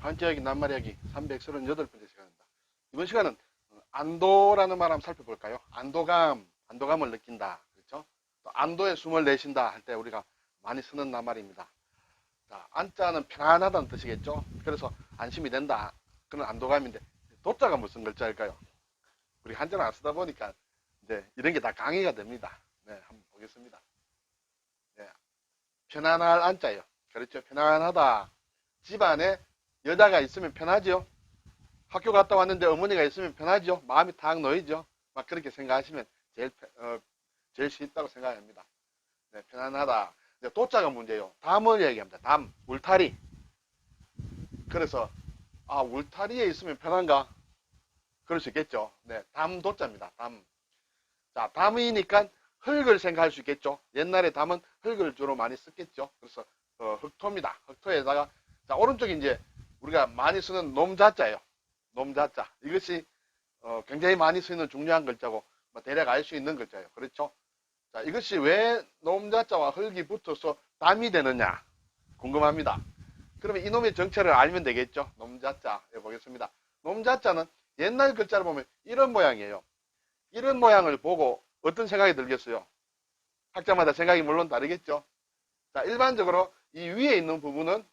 한자역이 낱말이야기 338번째 시간입니다. 이번 시간은 안도라는 말 한번 살펴볼까요? 안도감을 느낀다. 그렇죠? 또 안도에 숨을 내쉰다 할 때 우리가 많이 쓰는 낱말입니다. 자, 안자는 편안하다는 뜻이겠죠? 그래서 안심이 된다. 그런 안도감인데, 도자가 무슨 글자일까요? 우리 한자를 안 쓰다 보니까 이제 이런 게 다 강의가 됩니다. 네, 한번 보겠습니다. 네, 편안할 안자예요. 그렇죠? 편안하다. 집안에 여자가 있으면 편하죠? 학교 갔다 왔는데 어머니가 있으면 편하죠? 마음이 탁 놓이죠? 막 그렇게 생각하시면 제일 쉽다고 생각합니다. 네, 편안하다. 도자가 문제예요. 담을 얘기합니다. 담, 울타리. 그래서 울타리에 있으면 편한가? 그럴 수 있겠죠. 네, 담 도자입니다. 담. 자, 담이니까 흙을 생각할 수 있겠죠. 옛날에 담은 흙을 주로 많이 썼겠죠. 그래서 흙토입니다. 흙토에다가 자, 오른쪽이 이제 우리가 많이 쓰는 놈자자예요. 놈자자. 이것이 굉장히 많이 쓰이는 중요한 글자고 대략 알 수 있는 글자예요. 그렇죠? 자, 이것이 왜 놈자자와 흙이 붙어서 담이 되느냐 궁금합니다. 그러면 이놈의 정체를 알면 되겠죠. 놈자자 보겠습니다. 놈자자는 옛날 글자를 보면 이런 모양이에요. 이런 모양을 보고 어떤 생각이 들겠어요? 학자마다 생각이 물론 다르겠죠. 자, 일반적으로 이 위에 있는 부분은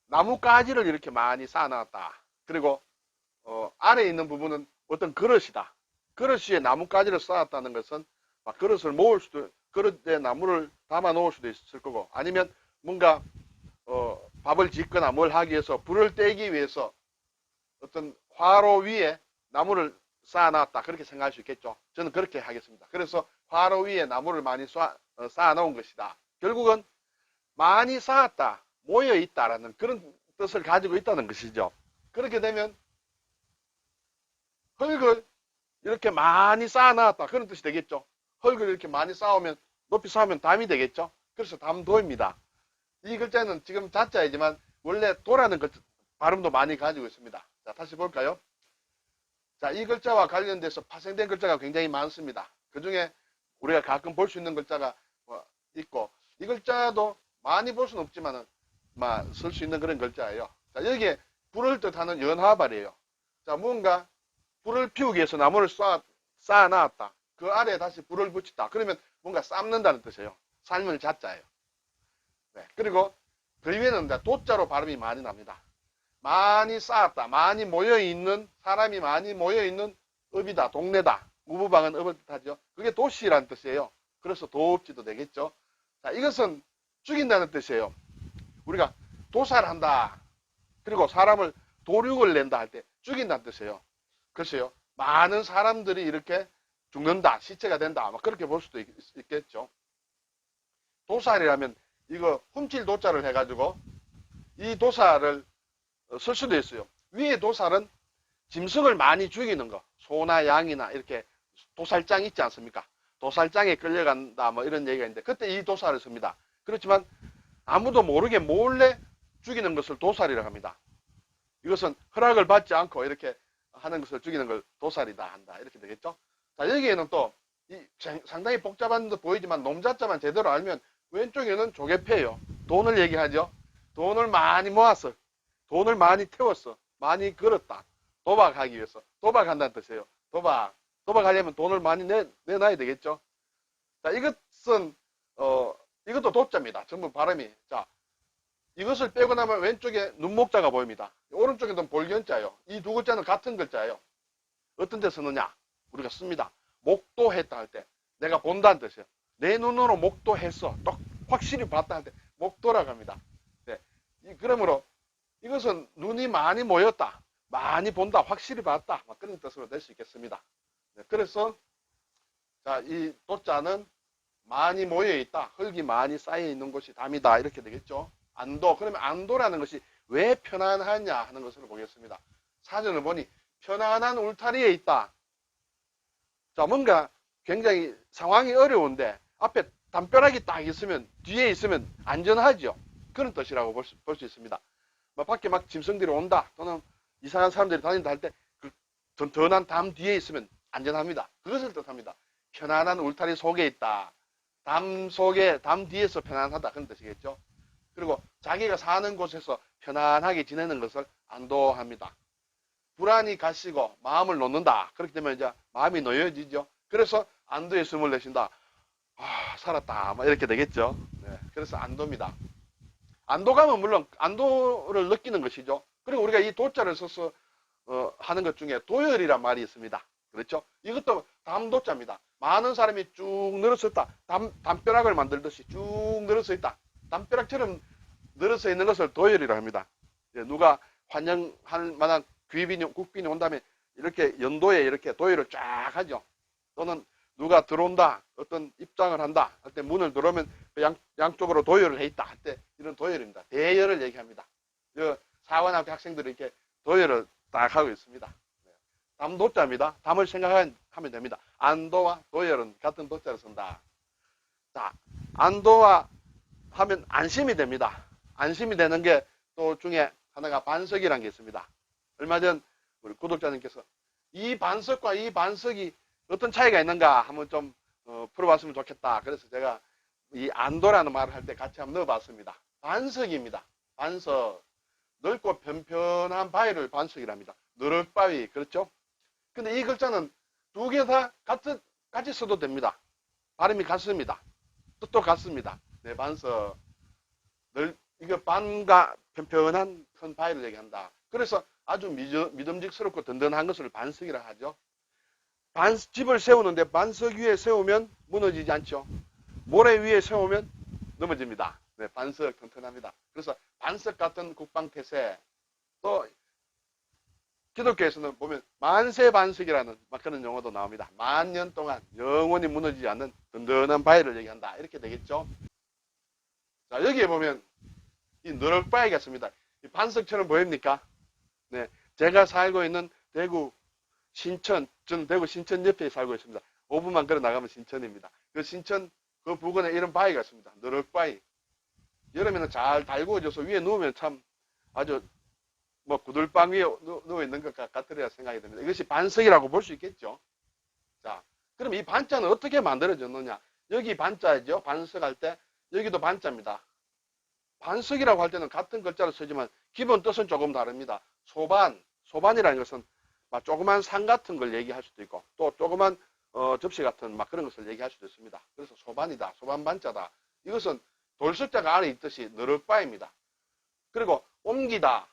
나뭇가지를 이렇게 많이 쌓아놨다. 그리고 아래에 있는 부분은 어떤 그릇이다. 그릇 위에 나뭇가지를 쌓았다는 것은 막 그릇을 모을 수도, 그릇에 나무를 담아 놓을 수도 있을 거고, 아니면 뭔가 밥을 짓거나 뭘 하기 위해서 불을 떼기 위해서 어떤 화로 위에 나무를 쌓아놨다. 그렇게 생각할 수 있겠죠. 저는 그렇게 하겠습니다. 그래서 화로 위에 나무를 많이 쌓아놓은 것이다. 결국은 많이 쌓았다, 모여있다라는 그런 뜻을 가지고 있다는 것이죠. 그렇게 되면 흙을 이렇게 많이 쌓아놨다, 그런 뜻이 되겠죠. 흙을 이렇게 많이 쌓으면, 높이 쌓으면 담이 되겠죠. 그래서 담도입니다. 이 글자는 지금 자자이지만 원래 도라는 발음도 많이 가지고 있습니다. 자, 다시 볼까요? 자, 이 글자와 관련돼서 파생된 글자가 굉장히 많습니다. 그 중에 우리가 가끔 볼 수 있는 글자가 있고, 이 글자도 많이 볼 수는 없지만은 쓸 수 있는 그런 글자예요. 자, 여기에 불을 뜻하는 연화발이에요. 자, 뭔가 불을 피우기 위해서 나무를 쌓아놨다. 그 아래에 다시 불을 붙였다. 그러면 뭔가 삶는다는 뜻이에요. 삶을 자자예요. 네, 그리고 그 위에는 도자로 발음이 많이 납니다. 많이 쌓았다, 많이 모여있는, 사람이 많이 모여있는 읍이다, 동네다. 무부방은 읍을 뜻하죠. 그게 도시라는 뜻이에요. 그래서 도읍지도 되겠죠. 자, 이것은 죽인다는 뜻이에요. 우리가 도살한다, 그리고 사람을 도륙을 낸다 할 때 죽인다는 뜻이에요. 글쎄요, 많은 사람들이 이렇게 죽는다, 시체가 된다, 그렇게 볼 수도 있겠죠. 도살이라면 이거 훔칠 도자를 해가지고 이 도살을 쓸 수도 있어요. 위에 도살은 짐승을 많이 죽이는 거, 소나 양이나 이렇게 도살장 있지 않습니까? 도살장에 끌려간다 이런 얘기가 있는데 그때 이 도살을 씁니다. 그렇지만 아무도 모르게 몰래 죽이는 것을 도살이라고 합니다. 이것은 허락을 받지 않고 이렇게 하는 것을 죽이는 걸 도살이다 한다, 이렇게 되겠죠. 자, 여기에는 또 상당히 복잡한 듯 보이지만 놈자자만 제대로 알면 왼쪽에는 조개패예요. 돈을 얘기하죠. 돈을 많이 모았어, 돈을 많이 태웠어, 많이 걸었다. 도박하기 위해서, 도박한다는 뜻이에요. 도박하려면 돈을 많이 내놔야 되겠죠. 자, 이것은 이것도 도자입니다. 전부 발음이. 자, 이것을 빼고 나면 왼쪽에 눈목자가 보입니다. 오른쪽에는 볼견자예요. 이 두 글자는 같은 글자예요. 어떤 데 쓰느냐? 우리가 씁니다. 목도했다 할 때 내가 본다는 뜻이에요. 내 눈으로 목도했어, 또 확실히 봤다 할 때 목도라고 합니다. 네. 그러므로 이것은 눈이 많이 모였다, 많이 본다, 확실히 봤다, 그런 뜻으로 될 수 있겠습니다. 네. 그래서 자, 이 도자는 많이 모여있다, 흙이 많이 쌓여있는 곳이 담이다, 이렇게 되겠죠. 안도. 그러면 안도라는 것이 왜 편안하냐 하는 것을 보겠습니다. 사전을 보니 편안한 울타리에 있다. 자, 뭔가 굉장히 상황이 어려운데 앞에 담벼락이 딱 있으면, 뒤에 있으면 안전하죠. 그런 뜻이라고 볼 수 있습니다. 밖에 막 짐승들이 온다, 또는 이상한 사람들이 다닌다 할 때 그 튼튼한 담 뒤에 있으면 안전합니다. 그것을 뜻합니다. 편안한 울타리 속에 있다. 담 뒤에서 편안하다, 그런 뜻이겠죠. 그리고 자기가 사는 곳에서 편안하게 지내는 것을 안도합니다. 불안이 가시고 마음을 놓는다. 그렇게 되면 이제 마음이 놓여지죠. 그래서 안도의 숨을 내쉰다. 아, 살았다. 막 이렇게 되겠죠. 네, 그래서 안도입니다. 안도감은 물론 안도를 느끼는 것이죠. 그리고 우리가 이 도자를 써서 하는 것 중에 도열이란 말이 있습니다. 그렇죠? 이것도 담도자입니다. 많은 사람이 쭉 늘어서 있다. 담벼락을 만들듯이 쭉 늘어서 있다. 담벼락처럼 늘어서 있는 것을 도열이라고 합니다. 누가 환영할 만한 국빈이 온 다음에 이렇게 연도에 이렇게 도열을 쫙 하죠. 또는 누가 들어온다, 어떤 입장을 한다 할 때 문을 들어오면 양쪽으로 도열을 해 있다 할 때 이런 도열입니다. 대열을 얘기합니다. 사관학교 학생들이 이렇게 도열을 딱 하고 있습니다. 담도자입니다. 담을 생각하면 됩니다. 안도와 도열은 같은 도자를 쓴다. 자, 안도와 하면 안심이 됩니다. 안심이 되는 게 또 중에 하나가 반석이라는 게 있습니다. 얼마 전 우리 구독자님께서 이 반석과 이 반석이 어떤 차이가 있는가 한번 좀 풀어봤으면 좋겠다. 그래서 제가 이 안도라는 말을 할 때 같이 한번 넣어봤습니다. 반석입니다. 반석. 넓고 편편한 바위를 반석이랍니다. 너럭바위. 그렇죠? 근데 이 글자는 두 개 다 같이 써도 됩니다. 발음이 같습니다. 뜻도 같습니다. 네, 반석. 이거 반과 편편한 큰 바위를 얘기한다. 그래서 아주 믿음직스럽고 든든한 것을 반석이라 하죠. 집을 세우는데 반석 위에 세우면 무너지지 않죠. 모래 위에 세우면 넘어집니다. 네, 반석 튼튼합니다. 그래서 반석 같은 국방태세. 또 기독교에서는 보면 만세반석이라는 그런 용어도 나옵니다. 만년 동안 영원히 무너지지 않는 든든한 바위를 얘기한다. 이렇게 되겠죠. 자, 여기에 보면 이 너럭바위가 있습니다. 이 반석처럼 보입니까? 네, 제가 살고 있는 대구 신천, 저는 대구 신천 옆에 살고 있습니다. 5분만 걸어 나가면 신천입니다. 그 신천 그 부근에 이런 바위가 있습니다. 너럭바위. 여름에는 잘 달구어져서 위에 누우면 참 아주 뭐 구들방 위에 누워 있는 것 같으리라 생각이 듭니다. 이것이 반석이라고 볼 수 있겠죠. 자, 그럼 이 반자는 어떻게 만들어졌느냐? 여기 반자죠. 반석할 때 여기도 반자입니다. 반석이라고 할 때는 같은 글자를 쓰지만 기본 뜻은 조금 다릅니다. 소반이라는 것은 막 조그만 산 같은 걸 얘기할 수도 있고 또 조그만 접시 같은 막 그런 것을 얘기할 수도 있습니다. 그래서 소반이다, 소반반자다. 이것은 돌석자가 안에 있듯이 너럭바입니다. 그리고 옮기다,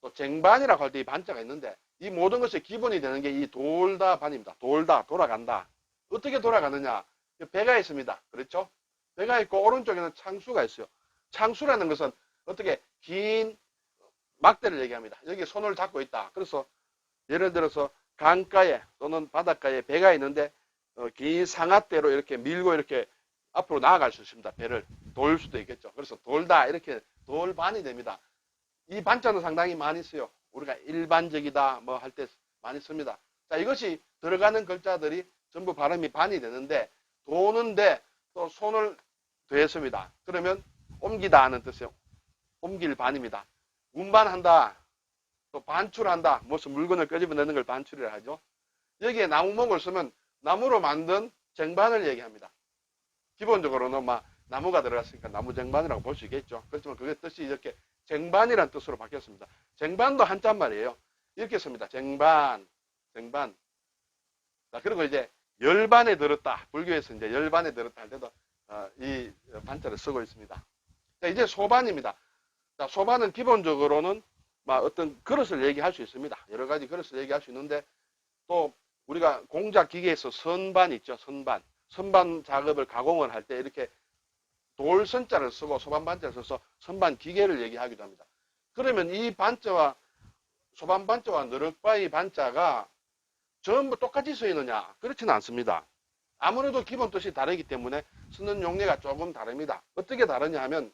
또 쟁반이라고 할 때 이 반자가 있는데 이 모든 것의 기본이 되는 게 이 돌다반입니다. 돌다, 돌아간다. 어떻게 돌아가느냐? 배가 있습니다. 그렇죠? 배가 있고 오른쪽에는 창수가 있어요. 창수라는 것은 어떻게 긴 막대를 얘기합니다. 여기 손을 잡고 있다. 그래서 예를 들어서 강가에 또는 바닷가에 배가 있는데 긴 상아대로 이렇게 밀고 이렇게 앞으로 나아갈 수 있습니다. 배를 돌 수도 있겠죠. 그래서 돌다 이렇게 돌반이 됩니다. 이 반자는 상당히 많이 써요. 우리가 일반적이다 뭐 할 때 많이 씁니다. 자, 이것이 들어가는 글자들이 전부 발음이 반이 되는데 도는데 또 손을 더했습니다. 그러면 옮기다 하는 뜻이에요. 옮길 반입니다. 운반한다. 또 반출한다. 무슨 물건을 끄집어내는 걸 반출이라 하죠. 여기에 나무목을 쓰면 나무로 만든 쟁반을 얘기합니다. 기본적으로는 막 나무가 들어갔으니까 나무쟁반이라고 볼 수 있겠죠. 그렇지만 그게 뜻이 이렇게 쟁반이라는 뜻으로 바뀌었습니다. 쟁반도 한자말이에요. 이렇게 씁니다. 쟁반. 자, 그리고 이제 열반에 들었다. 불교에서 이제 열반에 들었다 할 때도 이 반자를 쓰고 있습니다. 자, 이제 소반입니다. 자, 소반은 기본적으로는 막 어떤 그릇을 얘기할 수 있습니다. 여러 가지 그릇을 얘기할 수 있는데 또 우리가 공작 기계에서 선반 있죠. 선반 작업을 가공을 할 때 이렇게 돌선자를 쓰고 소반반자를 써서 선반 기계를 얘기하기도 합니다. 그러면 이 반자와 소반반자와 너럭바위 반자가 전부 똑같이 쓰이느냐? 그렇지는 않습니다. 아무래도 기본 뜻이 다르기 때문에 쓰는 용례가 조금 다릅니다. 어떻게 다르냐 하면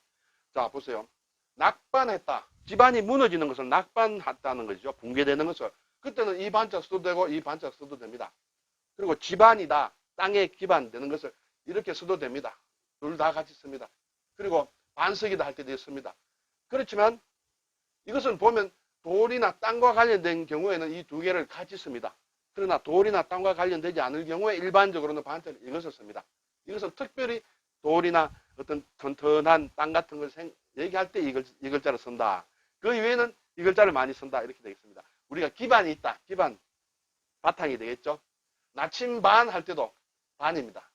자, 보세요. 낙반했다. 집안이 무너지는 것을 낙반했다는 것이죠. 붕괴되는 것을. 그때는 이 반자 써도 되고 이 반자 써도 됩니다. 그리고 집안이다. 땅에 기반되는 것을 이렇게 써도 됩니다. 둘 다 같이 씁니다. 그리고 반석이다 할 때도 있습니다. 그렇지만 이것은 보면 돌이나 땅과 관련된 경우에는 이 두 개를 같이 씁니다. 그러나 돌이나 땅과 관련되지 않을 경우에 일반적으로는 반자를 이것을 씁니다. 이것은 특별히 돌이나 어떤 튼튼한 땅 같은 걸 얘기할 때 이 글자를 쓴다. 그 이외에는 이 글자를 많이 쓴다. 이렇게 되겠습니다. 우리가 기반이 있다. 기반, 바탕이 되겠죠. 나침반 할 때도 반입니다.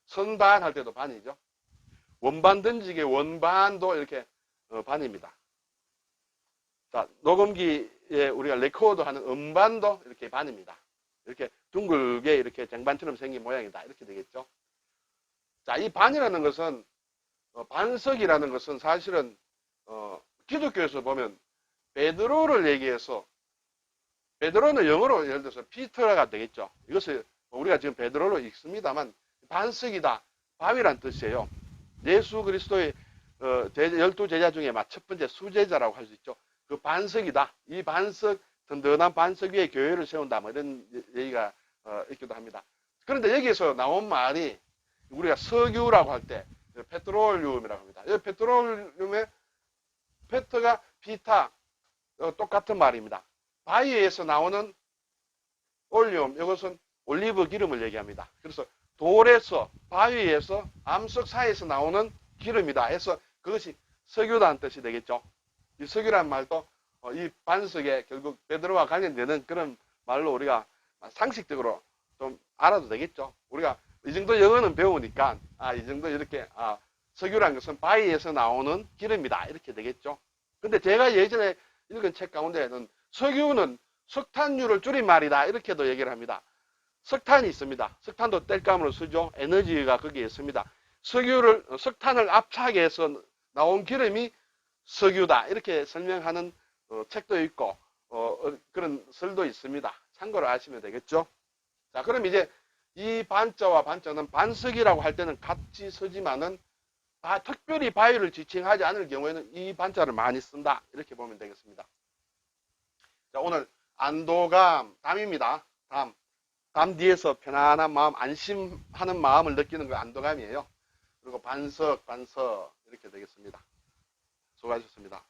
선반 할 때도 반이죠. 원반 던지기 원반도 이렇게 반입니다. 자, 녹음기에 우리가 레코드 하는 음반도 이렇게 반입니다. 이렇게 둥글게 이렇게 쟁반처럼 생긴 모양이다. 이렇게 되겠죠. 자, 이 반이라는 것은 반석이라는 것은 사실은 기독교에서 보면 베드로를 얘기해서 베드로는 영어로 예를 들어서 피터가 되겠죠. 이것을 우리가 지금 베드로로 읽습니다만 반석이다. 바위란 뜻이에요. 예수 그리스도의 12제자 중에 첫 번째 수제자라고 할 수 있죠. 그 반석이다. 이 반석, 든든한 반석 위에 교회를 세운다. 뭐 이런 얘기가 있기도 합니다. 그런데 여기에서 나온 말이 우리가 석유라고 할 때 페트롤륨이라고 합니다. 이 페트롤륨의 페트가 피타 똑같은 말입니다. 바위에서 나오는 올륨, 이것은 올리브 기름을 얘기합니다. 그래서 돌에서, 바위에서, 암석 사이에서 나오는 기름이다 해서 그것이 석유라는 뜻이 되겠죠. 이 석유라는 말도 이 반석에 결국 베드로와 관련되는 그런 말로 우리가 상식적으로 좀 알아도 되겠죠. 우리가 이 정도 영어는 배우니까 이 정도 이렇게 석유라는 것은 바위에서 나오는 기름이다 이렇게 되겠죠. 근데 제가 예전에 읽은 책 가운데는 석유는 석탄유를 줄인 말이다 이렇게도 얘기를 합니다. 석탄이 있습니다. 석탄도 땔감으로 쓰죠. 에너지가 거기에 있습니다. 석탄을 압착해서 나온 기름이 석유다 이렇게 설명하는 책도 있고 그런 설도 있습니다. 참고로 아시면 되겠죠. 자, 그럼 이제 이 반자와 반자는 반석이라고 할 때는 같이 쓰지만은 특별히 바위를 지칭하지 않을 경우에는 이 반자를 많이 쓴다 이렇게 보면 되겠습니다. 자, 오늘 안도감, 담입니다. 담 뒤에서 편안한 마음, 안심하는 마음을 느끼는 거 안도감이에요. 그리고 반석 이렇게 되겠습니다. 수고하셨습니다.